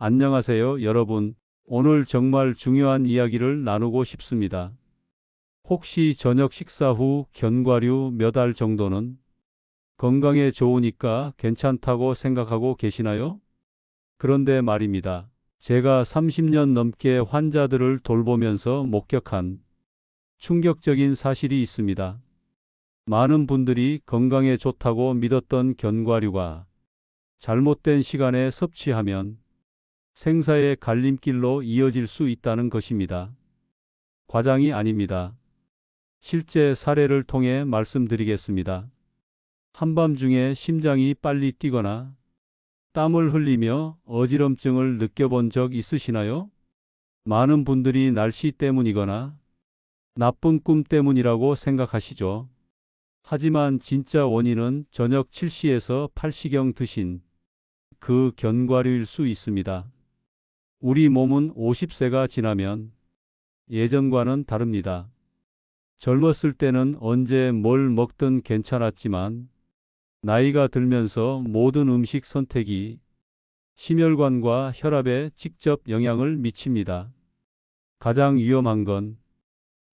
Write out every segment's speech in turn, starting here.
안녕하세요, 여러분. 오늘 정말 중요한 이야기를 나누고 싶습니다. 혹시 저녁 식사 후 견과류 몇 알 정도는 건강에 좋으니까 괜찮다고 생각하고 계시나요? 그런데 말입니다. 제가 30년 넘게 환자들을 돌보면서 목격한 충격적인 사실이 있습니다. 많은 분들이 건강에 좋다고 믿었던 견과류가 잘못된 시간에 섭취하면 생사의 갈림길로 이어질 수 있다는 것입니다. 과장이 아닙니다. 실제 사례를 통해 말씀드리겠습니다. 한밤중에 심장이 빨리 뛰거나 땀을 흘리며 어지럼증을 느껴본 적 있으시나요? 많은 분들이 날씨 때문이거나 나쁜 꿈 때문이라고 생각하시죠. 하지만 진짜 원인은 저녁 7시에서 8시경 드신 그 견과류일 수 있습니다. 우리 몸은 50세가 지나면 예전과는 다릅니다. 젊었을 때는 언제 뭘 먹든 괜찮았지만 나이가 들면서 모든 음식 선택이 심혈관과 혈압에 직접 영향을 미칩니다. 가장 위험한 건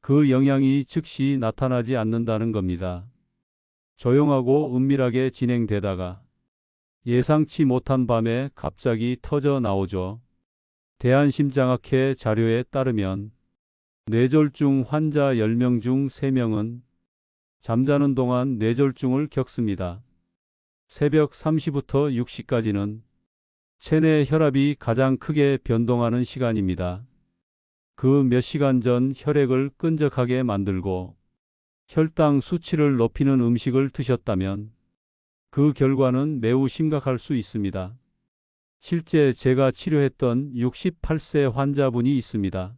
그 영향이 즉시 나타나지 않는다는 겁니다. 조용하고 은밀하게 진행되다가 예상치 못한 밤에 갑자기 터져 나오죠. 대한심장학회 자료에 따르면 뇌졸중 환자 10명 중 3명은 잠자는 동안 뇌졸중을 겪습니다. 새벽 3시부터 6시까지는 체내 혈압이 가장 크게 변동하는 시간입니다. 그 몇 시간 전 혈액을 끈적하게 만들고 혈당 수치를 높이는 음식을 드셨다면 그 결과는 매우 심각할 수 있습니다. 실제 제가 치료했던 68세 환자분이 있습니다.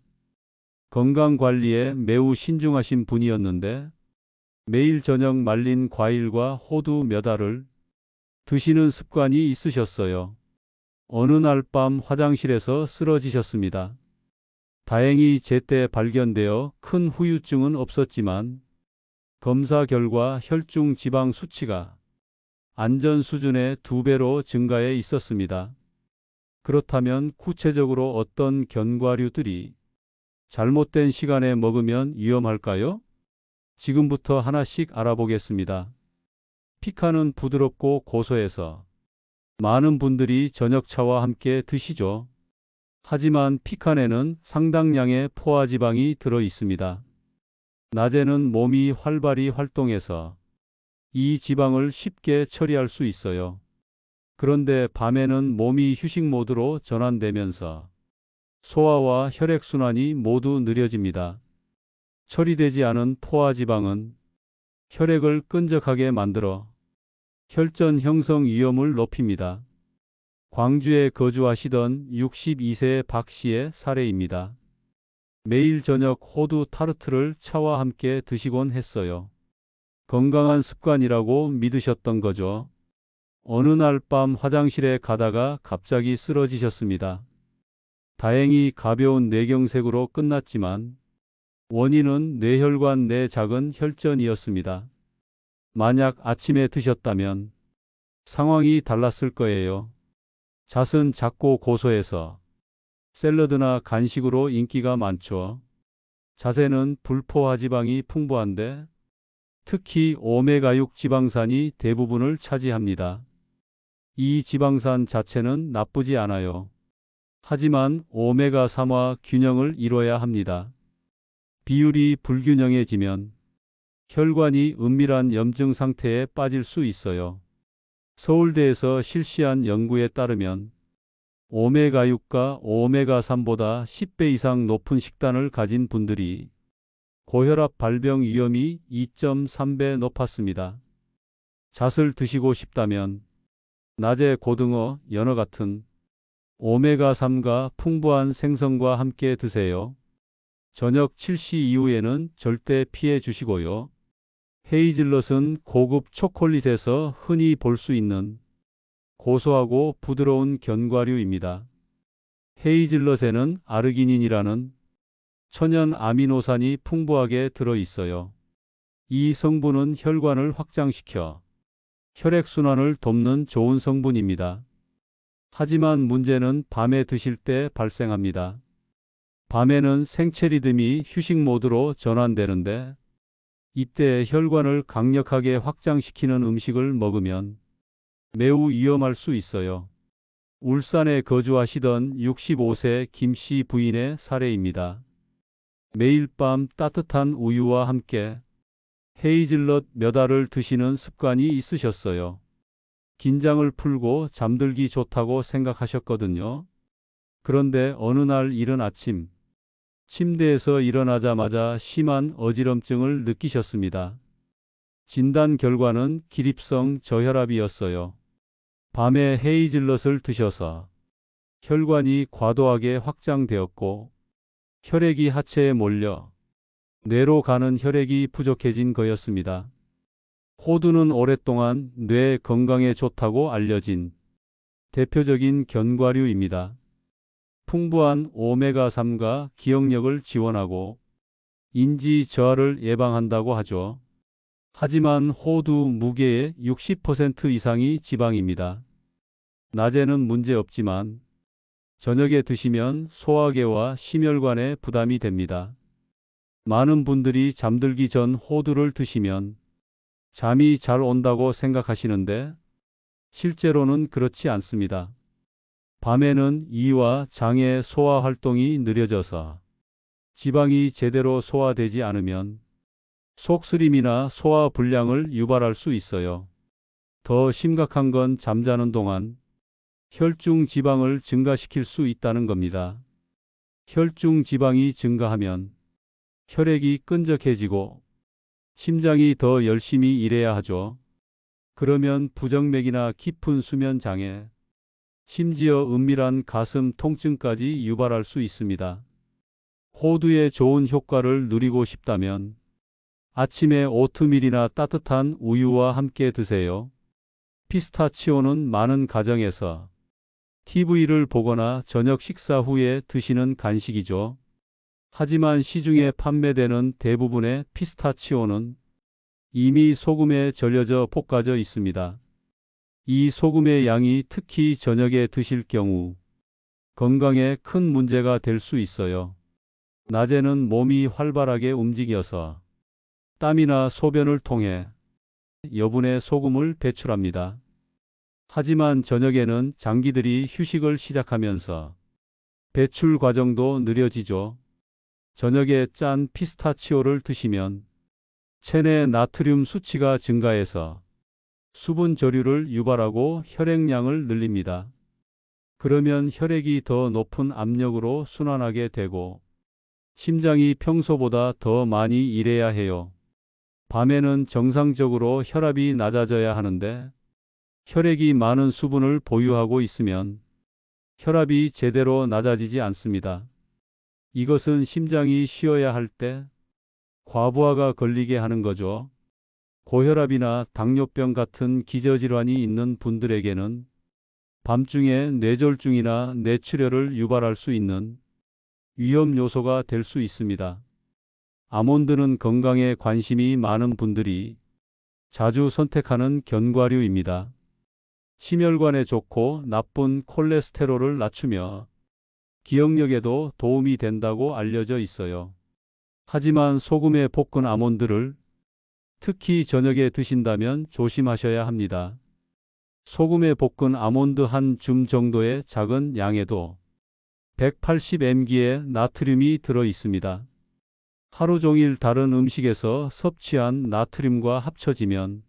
건강관리에 매우 신중하신 분이었는데 매일 저녁 말린 과일과 호두 몇 알을 드시는 습관이 있으셨어요. 어느 날 밤 화장실에서 쓰러지셨습니다. 다행히 제때 발견되어 큰 후유증은 없었지만 검사 결과 혈중 지방 수치가 안전 수준의 2배로 증가해 있었습니다. 그렇다면 구체적으로 어떤 견과류들이 잘못된 시간에 먹으면 위험할까요? 지금부터 하나씩 알아보겠습니다. 피카는 부드럽고 고소해서 많은 분들이 저녁차와 함께 드시죠. 하지만 피칸에는 상당량의 포화지방이 들어 있습니다. 낮에는 몸이 활발히 활동해서 이 지방을 쉽게 처리할 수 있어요. 그런데 밤에는 몸이 휴식 모드로 전환되면서 소화와 혈액순환이 모두 느려집니다. 처리되지 않은 포화지방은 혈액을 끈적하게 만들어 혈전 형성 위험을 높입니다. 광주에 거주하시던 62세 박 씨의 사례입니다. 매일 저녁 호두 타르트를 차와 함께 드시곤 했어요. 건강한 습관이라고 믿으셨던 거죠. 어느 날 밤 화장실에 가다가 갑자기 쓰러지셨습니다. 다행히 가벼운 뇌경색으로 끝났지만 원인은 뇌혈관 내 작은 혈전이었습니다. 만약 아침에 드셨다면 상황이 달랐을 거예요. 잣은 작고 고소해서 샐러드나 간식으로 인기가 많죠. 잣에는 불포화 지방이 풍부한데 특히 오메가6 지방산이 대부분을 차지합니다. 이 지방산 자체는 나쁘지 않아요. 하지만 오메가3와 균형을 이뤄야 합니다. 비율이 불균형해지면 혈관이 은밀한 염증 상태에 빠질 수 있어요. 서울대에서 실시한 연구에 따르면 오메가6과 오메가3보다 10배 이상 높은 식단을 가진 분들이 고혈압 발병 위험이 2.3배 높았습니다. 잣을 드시고 싶다면 낮에 고등어, 연어 같은 오메가3가 풍부한 생선과 함께 드세요. 저녁 7시 이후에는 절대 피해 주시고요. 헤이즐넛은 고급 초콜릿에서 흔히 볼 수 있는 고소하고 부드러운 견과류입니다. 헤이즐넛에는 아르기닌이라는 천연 아미노산이 풍부하게 들어 있어요. 이 성분은 혈관을 확장시켜 혈액순환을 돕는 좋은 성분입니다. 하지만 문제는 밤에 드실 때 발생합니다. 밤에는 생체 리듬이 휴식 모드로 전환되는데 이때 혈관을 강력하게 확장시키는 음식을 먹으면 매우 위험할 수 있어요. 울산에 거주하시던 65세 김 씨 부인의 사례입니다. 매일 밤 따뜻한 우유와 함께 헤이즐넛 몇 알을 드시는 습관이 있으셨어요. 긴장을 풀고 잠들기 좋다고 생각하셨거든요. 그런데 어느 날 이른 아침, 침대에서 일어나자마자 심한 어지럼증을 느끼셨습니다. 진단 결과는 기립성 저혈압이었어요. 밤에 헤이즐넛을 드셔서 혈관이 과도하게 확장되었고 혈액이 하체에 몰려 뇌로 가는 혈액이 부족해진 거였습니다. 호두는 오랫동안 뇌 건강에 좋다고 알려진 대표적인 견과류입니다. 풍부한 오메가3가 기억력을 지원하고 인지 저하를 예방한다고 하죠. 하지만 호두 무게의 60% 이상이 지방입니다. 낮에는 문제 없지만 저녁에 드시면 소화계와 심혈관에 부담이 됩니다. 많은 분들이 잠들기 전 호두를 드시면 잠이 잘 온다고 생각하시는데 실제로는 그렇지 않습니다. 밤에는 이와 장의 소화 활동이 느려져서 지방이 제대로 소화되지 않으면 속쓰림이나 소화 불량을 유발할 수 있어요. 더 심각한 건 잠자는 동안 혈중 지방을 증가시킬 수 있다는 겁니다. 혈중 지방이 증가하면 혈액이 끈적해지고 심장이 더 열심히 일해야 하죠. 그러면 부정맥이나 깊은 수면 장애, 심지어 은밀한 가슴 통증까지 유발할 수 있습니다. 호두의 좋은 효과를 누리고 싶다면 아침에 오트밀이나 따뜻한 우유와 함께 드세요. 피스타치오는 많은 가정에서 TV를 보거나 저녁 식사 후에 드시는 간식이죠. 하지만 시중에 판매되는 대부분의 피스타치오는 이미 소금에 절여져 볶아져 있습니다. 이 소금의 양이 특히 저녁에 드실 경우 건강에 큰 문제가 될 수 있어요. 낮에는 몸이 활발하게 움직여서 땀이나 소변을 통해 여분의 소금을 배출합니다. 하지만 저녁에는 장기들이 휴식을 시작하면서 배출 과정도 느려지죠. 저녁에 짠 피스타치오를 드시면 체내 나트륨 수치가 증가해서 수분 저류를 유발하고 혈액량을 늘립니다. 그러면 혈액이 더 높은 압력으로 순환하게 되고 심장이 평소보다 더 많이 일해야 해요. 밤에는 정상적으로 혈압이 낮아져야 하는데 혈액이 많은 수분을 보유하고 있으면 혈압이 제대로 낮아지지 않습니다. 이것은 심장이 쉬어야 할 때 과부하가 걸리게 하는 거죠. 고혈압이나 당뇨병 같은 기저질환이 있는 분들에게는 밤중에 뇌졸중이나 뇌출혈을 유발할 수 있는 위험 요소가 될 수 있습니다. 아몬드는 건강에 관심이 많은 분들이 자주 선택하는 견과류입니다. 심혈관에 좋고 나쁜 콜레스테롤을 낮추며 기억력에도 도움이 된다고 알려져 있어요. 하지만 소금에 볶은 아몬드를 특히 저녁에 드신다면 조심하셔야 합니다. 소금에 볶은 아몬드 한 줌 정도의 작은 양에도 180mg의 나트륨이 들어 있습니다. 하루 종일 다른 음식에서 섭취한 나트륨과 합쳐지면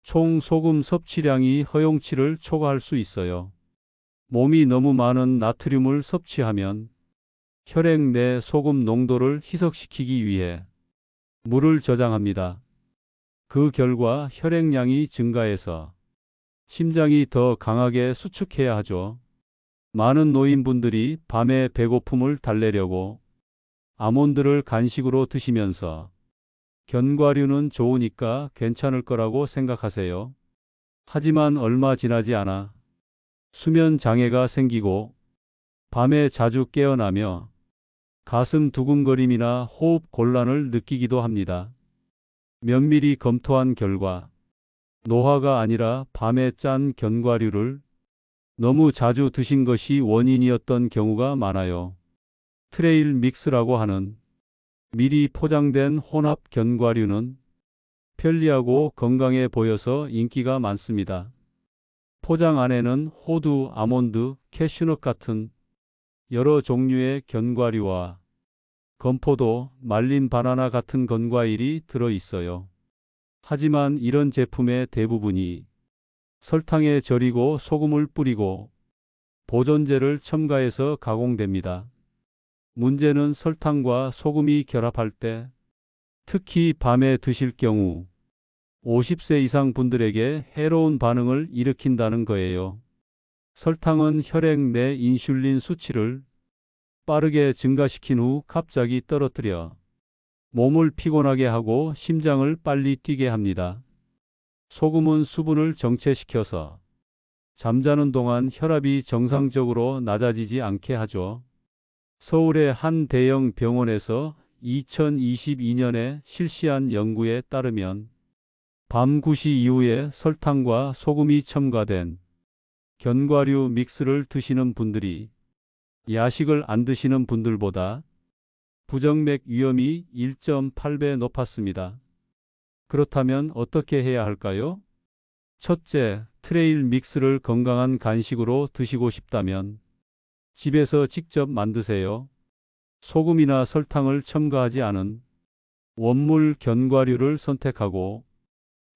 총 소금 섭취량이 허용치를 초과할 수 있어요. 몸이 너무 많은 나트륨을 섭취하면 혈액 내 소금 농도를 희석시키기 위해 물을 저장합니다. 그 결과 혈액량이 증가해서 심장이 더 강하게 수축해야 하죠. 많은 노인분들이 밤에 배고픔을 달래려고 아몬드를 간식으로 드시면서 견과류는 좋으니까 괜찮을 거라고 생각하세요. 하지만 얼마 지나지 않아 수면 장애가 생기고 밤에 자주 깨어나며 가슴 두근거림이나 호흡 곤란을 느끼기도 합니다. 면밀히 검토한 결과 노화가 아니라 밤에 짠 견과류를 너무 자주 드신 것이 원인이었던 경우가 많아요. 트레일 믹스라고 하는 미리 포장된 혼합 견과류는 편리하고 건강해 보여서 인기가 많습니다. 포장 안에는 호두, 아몬드, 캐슈넛 같은 여러 종류의 견과류와 건포도, 말린 바나나 같은 건과일이 들어 있어요. 하지만 이런 제품의 대부분이 설탕에 절이고 소금을 뿌리고 보존제를 첨가해서 가공됩니다. 문제는 설탕과 소금이 결합할 때, 특히 밤에 드실 경우 50세 이상 분들에게 해로운 반응을 일으킨다는 거예요. 설탕은 혈액 내 인슐린 수치를 빠르게 증가시킨 후 갑자기 떨어뜨려 몸을 피곤하게 하고 심장을 빨리 뛰게 합니다. 소금은 수분을 정체시켜서 잠자는 동안 혈압이 정상적으로 낮아지지 않게 하죠. 서울의 한 대형 병원에서 2022년에 실시한 연구에 따르면 밤 9시 이후에 설탕과 소금이 첨가된 견과류 믹스를 드시는 분들이 야식을 안 드시는 분들보다 부정맥 위험이 1.8배 높았습니다. 그렇다면 어떻게 해야 할까요? 첫째, 트레일 믹스를 건강한 간식으로 드시고 싶다면 집에서 직접 만드세요. 소금이나 설탕을 첨가하지 않은 원물 견과류를 선택하고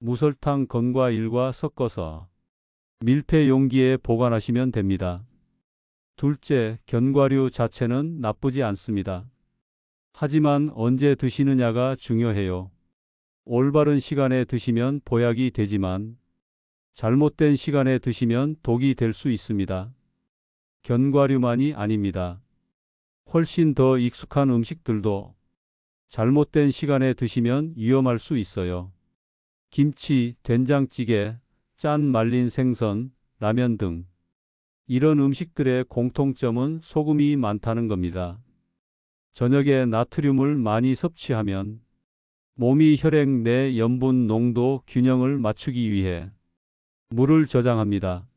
무설탕 건과일과 섞어서 밀폐 용기에 보관하시면 됩니다. 둘째, 견과류 자체는 나쁘지 않습니다. 하지만 언제 드시느냐가 중요해요. 올바른 시간에 드시면 보약이 되지만 잘못된 시간에 드시면 독이 될 수 있습니다. 견과류만이 아닙니다. 훨씬 더 익숙한 음식들도 잘못된 시간에 드시면 위험할 수 있어요. 김치, 된장찌개, 짠 말린 생선, 라면 등 이런 음식들의 공통점은 소금이 많다는 겁니다. 저녁에 나트륨을 많이 섭취하면 몸이 혈액 내 염분 농도 균형을 맞추기 위해 물을 저장합니다.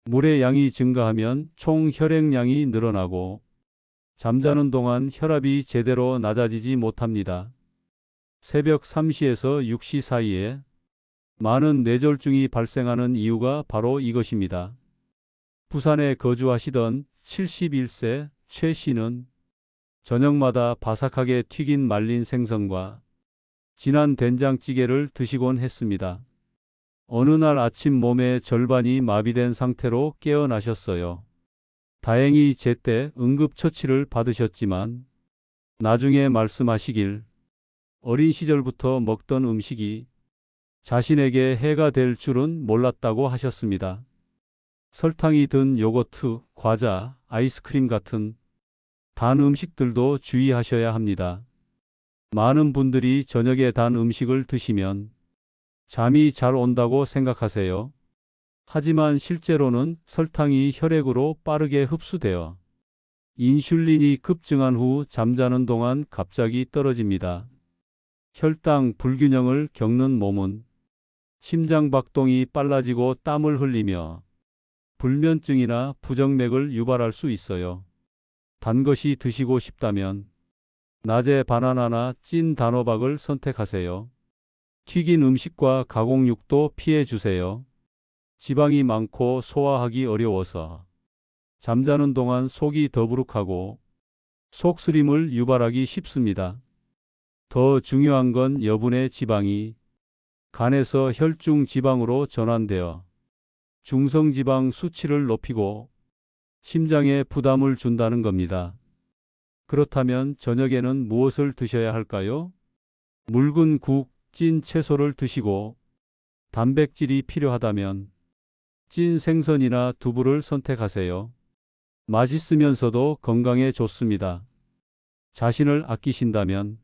물의 양이 증가하면 총 혈액량이 늘어나고 잠자는 동안 혈압이 제대로 낮아지지 못합니다. 새벽 3시에서 6시 사이에 많은 뇌졸중이 발생하는 이유가 바로 이것입니다. 부산에 거주하시던 71세 최 씨는 저녁마다 바삭하게 튀긴 말린 생선과 진한 된장찌개를 드시곤 했습니다. 어느 날 아침 몸의 절반이 마비된 상태로 깨어나셨어요. 다행히 제때 응급처치를 받으셨지만 나중에 말씀하시길 어린 시절부터 먹던 음식이 자신에게 해가 될 줄은 몰랐다고 하셨습니다. 설탕이 든 요거트, 과자, 아이스크림 같은 단 음식들도 주의하셔야 합니다. 많은 분들이 저녁에 단 음식을 드시면 잠이 잘 온다고 생각하세요. 하지만 실제로는 설탕이 혈액으로 빠르게 흡수되어 인슐린이 급증한 후 잠자는 동안 갑자기 떨어집니다. 혈당 불균형을 겪는 몸은 심장 박동이 빨라지고 땀을 흘리며 불면증이나 부정맥을 유발할 수 있어요. 단 것이 드시고 싶다면 낮에 바나나나 찐 단호박을 선택하세요. 튀긴 음식과 가공육도 피해 주세요. 지방이 많고 소화하기 어려워서 잠자는 동안 속이 더부룩하고 속쓰림을 유발하기 쉽습니다. 더 중요한 건 여분의 지방이 간에서 혈중 지방으로 전환되어 중성지방 수치를 높이고 심장에 부담을 준다는 겁니다. 그렇다면 저녁에는 무엇을 드셔야 할까요? 묽은 국, 찐 채소를 드시고 단백질이 필요하다면 찐 생선이나 두부를 선택하세요. 맛있으면서도 건강에 좋습니다. 자신을 아끼신다면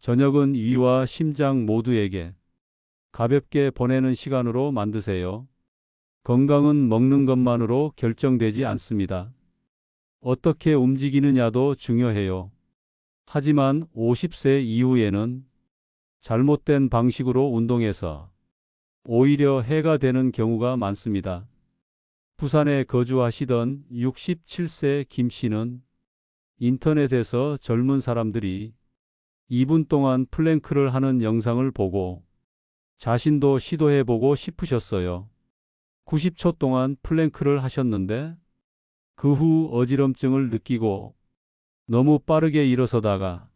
저녁은 위와 심장 모두에게 가볍게 보내는 시간으로 만드세요. 건강은 먹는 것만으로 결정되지 않습니다. 어떻게 움직이느냐도 중요해요. 하지만 50세 이후에는 잘못된 방식으로 운동해서 오히려 해가 되는 경우가 많습니다. 부산에 거주하시던 67세 김 씨는 인터넷에서 젊은 사람들이 2분 동안 플랭크를 하는 영상을 보고 자신도 시도해보고 싶으셨어요. 90초 동안 플랭크를 하셨는데 그 후 어지럼증을 느끼고 너무 빠르게 일어서다가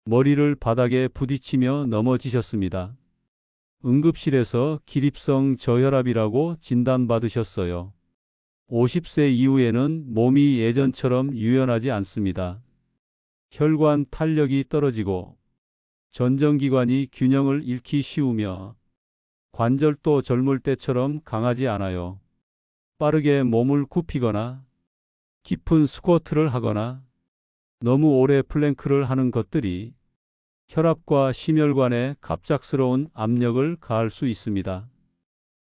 머리를 바닥에 부딪히며 넘어지셨습니다. 응급실에서 기립성 저혈압이라고 진단받으셨어요. 50세 이후에는 몸이 예전처럼 유연하지 않습니다. 혈관 탄력이 떨어지고 전정기관이 균형을 잃기 쉬우며 관절도 젊을 때처럼 강하지 않아요. 빠르게 몸을 굽히거나 깊은 스쿼트를 하거나 너무 오래 플랭크를 하는 것들이 혈압과 심혈관에 갑작스러운 압력을 가할 수 있습니다.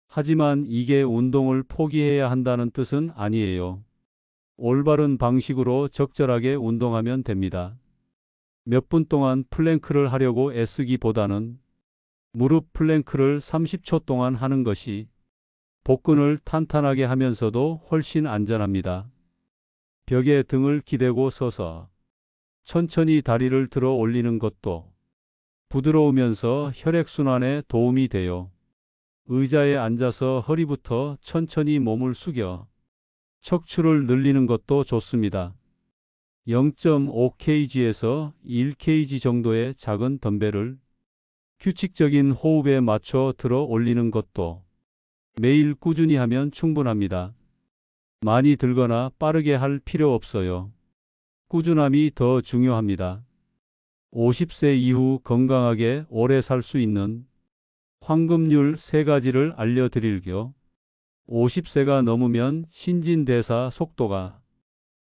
하지만 이게 운동을 포기해야 한다는 뜻은 아니에요. 올바른 방식으로 적절하게 운동하면 됩니다. 몇 분 동안 플랭크를 하려고 애쓰기보다는 무릎 플랭크를 30초 동안 하는 것이 복근을 탄탄하게 하면서도 훨씬 안전합니다. 벽에 등을 기대고 서서 천천히 다리를 들어 올리는 것도 부드러우면서 혈액순환에 도움이 돼요. 의자에 앉아서 허리부터 천천히 몸을 숙여 척추를 늘리는 것도 좋습니다. 0.5kg에서 1kg 정도의 작은 덤벨을 규칙적인 호흡에 맞춰 들어 올리는 것도 매일 꾸준히 하면 충분합니다. 많이 들거나 빠르게 할 필요 없어요. 꾸준함이 더 중요합니다. 50세 이후 건강하게 오래 살 수 있는 황금률 3가지를 알려드릴게요. 50세가 넘으면 신진대사 속도가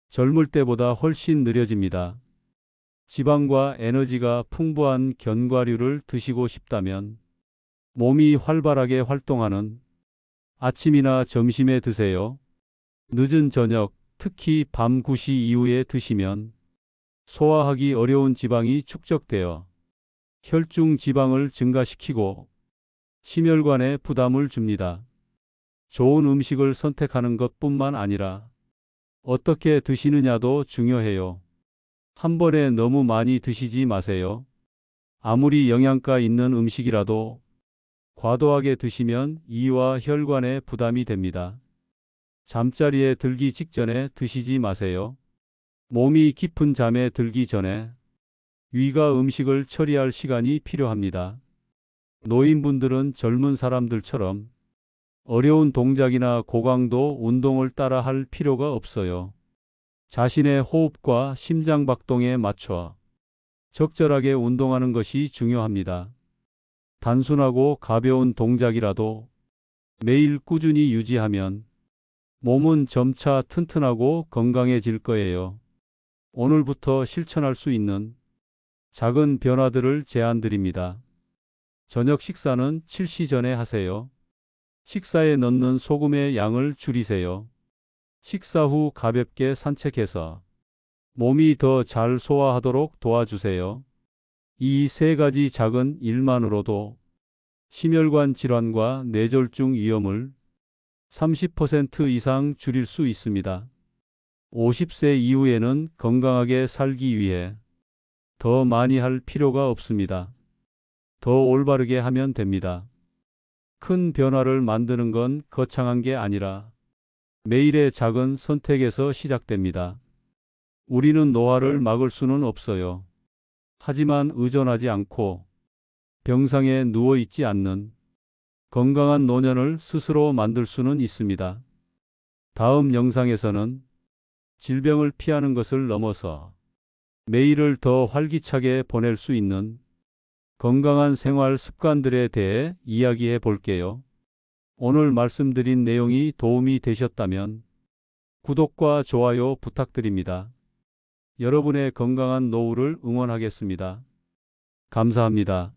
젊을 때보다 훨씬 느려집니다. 지방과 에너지가 풍부한 견과류를 드시고 싶다면 몸이 활발하게 활동하는 아침이나 점심에 드세요. 늦은 저녁, 특히 밤 9시 이후에 드시면 소화하기 어려운 지방이 축적되어 혈중 지방을 증가시키고 심혈관에 부담을 줍니다. 좋은 음식을 선택하는 것뿐만 아니라 어떻게 드시느냐도 중요해요. 한 번에 너무 많이 드시지 마세요. 아무리 영양가 있는 음식이라도 과도하게 드시면 이와 혈관에 부담이 됩니다. 잠자리에 들기 직전에 드시지 마세요. 몸이 깊은 잠에 들기 전에 위가 음식을 처리할 시간이 필요합니다. 노인분들은 젊은 사람들처럼 어려운 동작이나 고강도 운동을 따라 할 필요가 없어요. 자신의 호흡과 심장 박동에 맞춰 적절하게 운동하는 것이 중요합니다. 단순하고 가벼운 동작이라도 매일 꾸준히 유지하면 몸은 점차 튼튼하고 건강해질 거예요. 오늘부터 실천할 수 있는 작은 변화들을 제안드립니다. 저녁 식사는 7시 전에 하세요. 식사에 넣는 소금의 양을 줄이세요. 식사 후 가볍게 산책해서 몸이 더 잘 소화하도록 도와주세요. 이 3가지 작은 일만으로도 심혈관 질환과 뇌졸중 위험을 30% 이상 줄일 수 있습니다. 50세 이후에는 건강하게 살기 위해 더 많이 할 필요가 없습니다. 더 올바르게 하면 됩니다. 큰 변화를 만드는 건 거창한 게 아니라 매일의 작은 선택에서 시작됩니다. 우리는 노화를 막을 수는 없어요. 하지만 의존하지 않고 병상에 누워 있지 않는 건강한 노년을 스스로 만들 수는 있습니다. 다음 영상에서는 질병을 피하는 것을 넘어서 매일을 더 활기차게 보낼 수 있는 건강한 생활 습관들에 대해 이야기해 볼게요. 오늘 말씀드린 내용이 도움이 되셨다면 구독과 좋아요 부탁드립니다. 여러분의 건강한 노후를 응원하겠습니다. 감사합니다.